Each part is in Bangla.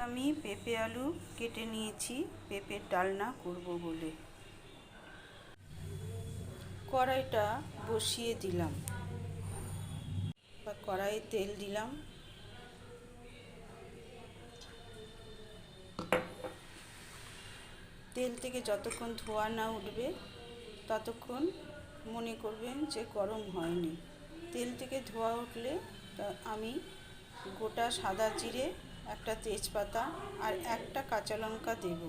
আমি পেঁপে আলু কেটে নিয়েছি পেঁপের ডালনা করব বলে। কড়াইটা বসিয়ে দিলাম, কড়াইয়ে তেল দিলাম। তেল থেকে যতক্ষণ ধোঁয়া না উঠবে ততক্ষণ মনে করবেন যে গরম হয়নি। তেল থেকে ধোঁয়া উঠলে আমি গোটা সাদা জিরে, একটা তেজপাতা আর একটা কাঁচা লঙ্কা দেব।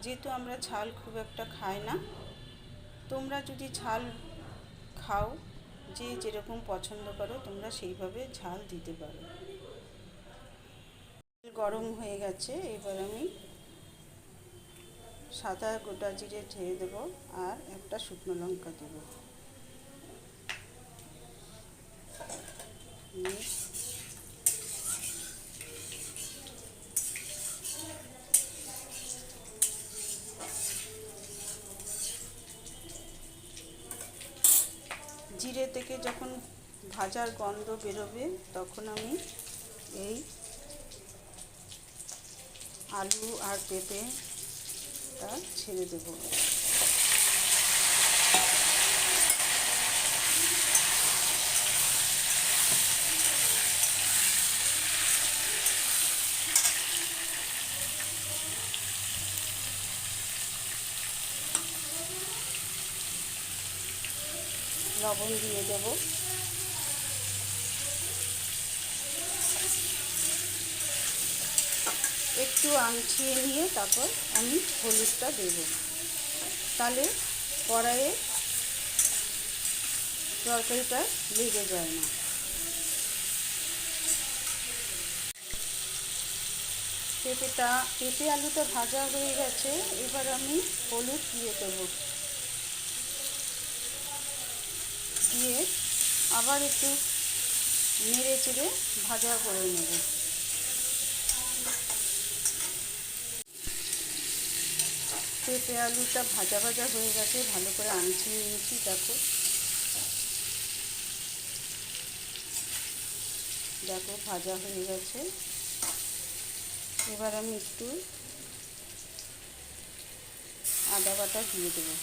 যেহেতু আমরা ঝাল খুব একটা খাই না, তোমরা যদি ঝাল খাও, যে যেরকম পছন্দ করো তোমরা সেইভাবে ঝাল দিতে পারো। গরম হয়ে গেছে, এবার আমি সাদা গোটা জিরে ঢেলে দেবো আর একটা শুকনো লঙ্কা দেবো। জিরে থেকে যখন ভাজার গন্ধ বেরোবে তখন আমি এই আলু আর পেঁপেটা ছেড়ে দেবো। লবণ দিয়ে দেব। একটু আঁচিয়ে নিয়ে তারপর আমি হলুদটা দেব, তাহলে কড়াইয়ে তরকারিটা লেগে যায় না। পেঁপে আলুটা ভাজা হয়ে গেছে, এবার আমি হলুদ দিয়ে দেবো। দিয়ে আবার একটু নেড়ে চেড়ে ভাজা করে নেব। পেঁপে আলুটা ভাজা ভাজা হয়ে গেছে, ভালো করে আঁচিয়ে নিয়েছি। দেখো ভাজা হয়ে গেছে। এবার আমি একটু আদা বাটা দিয়ে দেবো।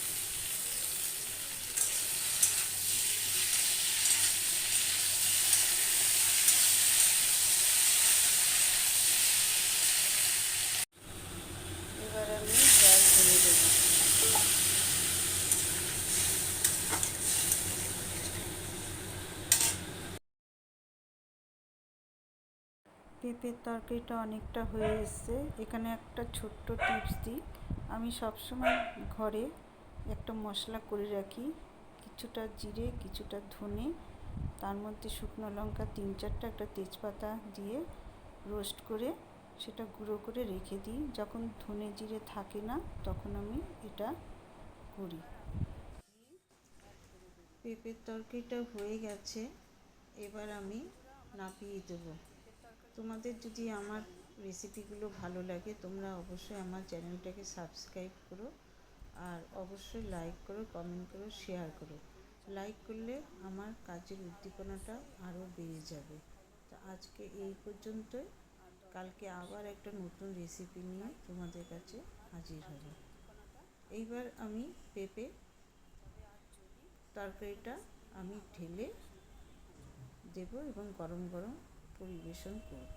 এবার আমি জল ঢেলে দেবো। পেঁপের তরকারিটা অনেকটা হয়ে এসছে। এখানে একটা ছোট্ট টিপস দিই, আমি সবসময় ঘরে একটা মশলা করে রাখি, কিছুটা জিরে, কিছুটা ধনে, তার মধ্যে শুকনো লঙ্কা 3-4টা, একটা তেজপাতা দিয়ে রোস্ট করে সেটা গুঁড়ো করে রেখে দিই। যখন ধনে জিরে থাকে না তখন আমি এটা করি। পেঁপের তরকারিটা হয়ে গেছে, এবার আমি নামিয়ে দেবো। তোমাদের যদি আমার রেসিপিগুলো ভালো লাগে তোমরা অবশ্যই আমার চ্যানেলটাকে সাবস্ক্রাইব করো, আর অবশ্যই লাইক করো, কমেন্ট করো, শেয়ার করো। লাইক করলে আমার কাজের উদ্দীপনাটা আরও বেড়ে যাবে। তো আজকে এই পর্যন্তই, কালকে আবার একটা নতুন রেসিপি নিয়ে তোমাদের কাছে হাজির হব। এইবার আমি পেঁপে তরকারিটা আমি ঢেলে দেব এবং গরম গরম পরিবেশন করব।